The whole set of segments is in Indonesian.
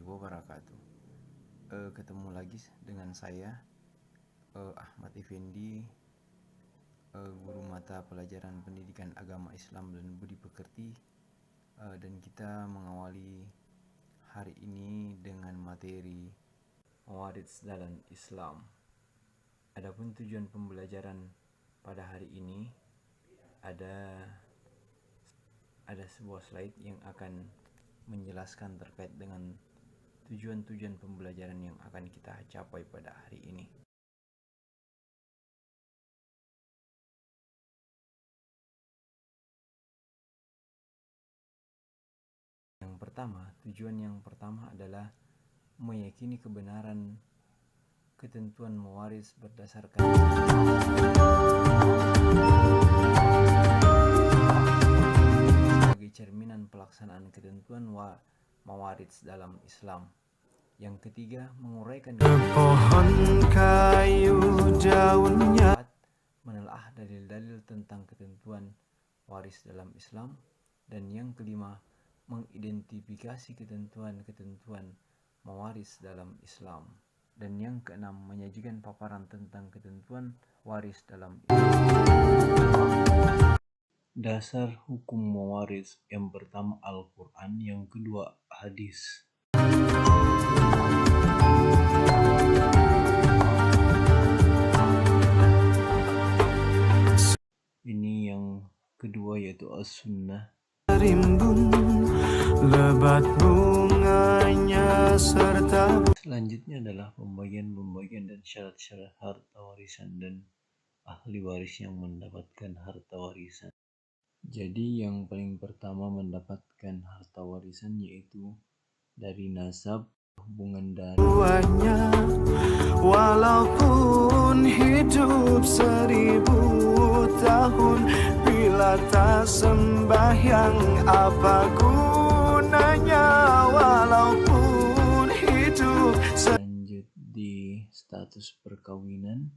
wabarakatuh. Ketemu lagi dengan saya Ahmad Effendi, guru mata pelajaran pendidikan agama Islam dan budi pekerti, dan kita mengawali hari ini dengan materi mawarid dalam Islam. Adapun tujuan pembelajaran pada hari ini ada sebuah slide yang akan menjelaskan terkait dengan tujuan-tujuan pembelajaran yang akan kita capai pada hari ini. Tujuan yang pertama adalah meyakini kebenaran ketentuan mewaris berdasarkan sebagai cerminan pelaksanaan ketentuan mawaris dalam Islam. Yang ketiga, menguraikan pohon kayu daunnya, menelaah dalil-dalil tentang ketentuan waris dalam Islam. Dan yang kelima, mengidentifikasi ketentuan-ketentuan mawaris dalam Islam. Dan yang keenam, menyajikan paparan tentang ketentuan waris dalam Islam. Dasar hukum mawaris: yang pertama Al-Quran, yang kedua hadis. Ini yang kedua yaitu As-Sunnah. Rimbun lebat bunganya serta. Selanjutnya adalah pembagian dan syarat-syarat harta warisan dan ahli waris yang mendapatkan harta warisan. Jadi yang paling pertama mendapatkan harta warisan yaitu dari nasab, hubungan darah. Walaupun hidup 1000 tahun, bila tak sembahyang apa gunanya? Walaupun hidup. Lanjut di status perkawinan,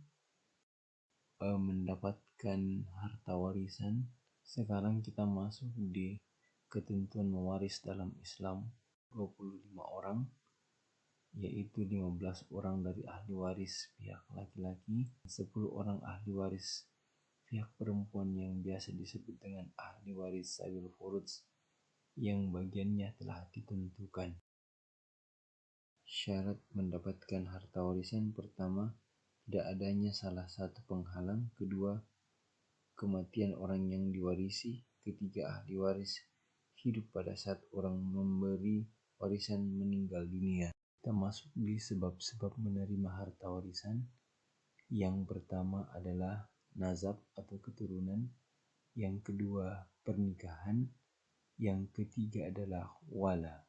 mendapatkan harta warisan. Sekarang kita masuk di ketentuan mewaris dalam Islam. 25 orang, yaitu 15 orang dari ahli waris pihak laki-laki, 10 orang ahli waris pihak perempuan yang biasa disebut dengan ahli waris zawil furud, yang bagiannya telah ditentukan. Syarat mendapatkan harta warisan: pertama, tidak adanya salah satu penghalang; kedua, kematian orang yang diwarisi; ketiga, ahli waris hidup pada saat orang memberi warisan meninggal dunia. Kita masuk di sebab-sebab menerima harta warisan. Yang pertama adalah nazab atau keturunan, yang kedua pernikahan, yang ketiga adalah wala.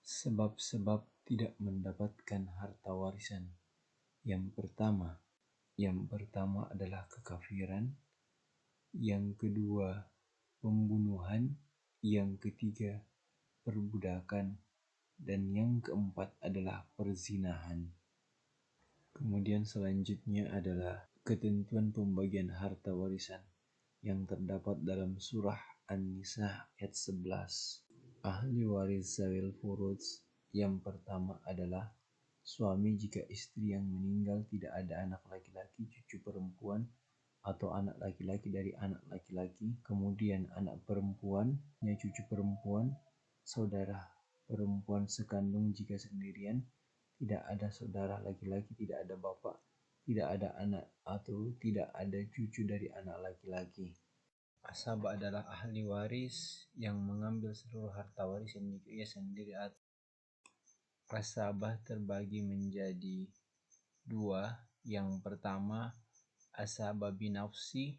Sebab-sebab tidak mendapatkan harta warisan. Yang pertama adalah kekafiran, yang kedua pembunuhan, yang ketiga perbudakan, dan yang keempat adalah perzinahan. Kemudian selanjutnya adalah ketentuan pembagian harta warisan yang terdapat dalam surah An-Nisa ayat 11. Ahli waris zawil furud, yang pertama adalah suami jika istri yang meninggal tidak ada anak laki-laki, cucu perempuan, atau anak laki-laki dari anak laki-laki, kemudian anak perempuannya, cucu perempuan, saudara perempuan sekandung jika sendirian, tidak ada saudara laki-laki, tidak ada bapak, tidak ada anak, atau tidak ada cucu dari anak laki-laki. Asabah adalah ahli waris yang mengambil seluruh harta warisan jika ia sendiri. Asabah terbagi menjadi dua. Yang pertama asabah binafsi,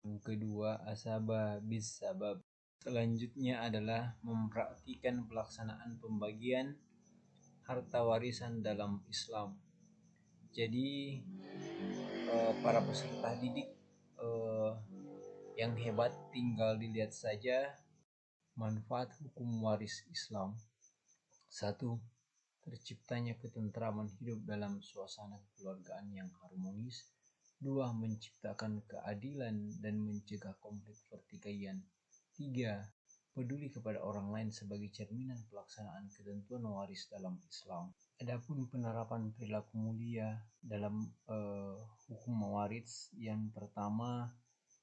yang kedua asabah bisabab. Selanjutnya adalah mempraktikkan pelaksanaan pembagian harta warisan dalam Islam. Jadi para peserta didik yang hebat, tinggal dilihat saja manfaat hukum waris Islam. 1. Terciptanya ketentraman hidup dalam suasana kekeluargaan yang harmonis. 2. Menciptakan keadilan dan mencegah konflik pertikaian. 3. Peduli kepada orang lain sebagai cerminan pelaksanaan ketentuan waris dalam Islam. Adapun penerapan perilaku mulia dalam hukum waris, yang pertama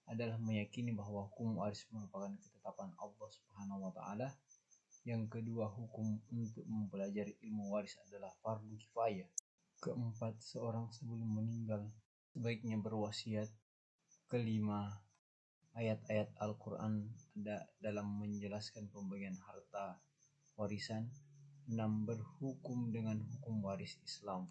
adalah meyakini bahwa hukum waris merupakan ketetapan Allah Subhanahu wa Ta'ala. Yang kedua, hukum untuk mempelajari ilmu waris adalah fardu kifayah. Keempat, seorang sebelum meninggal sebaiknya berwasiat. Kelima, ayat-ayat Al-Quran ada dalam menjelaskan pembagian harta warisan. 6. Berhukum dengan hukum waris Islam.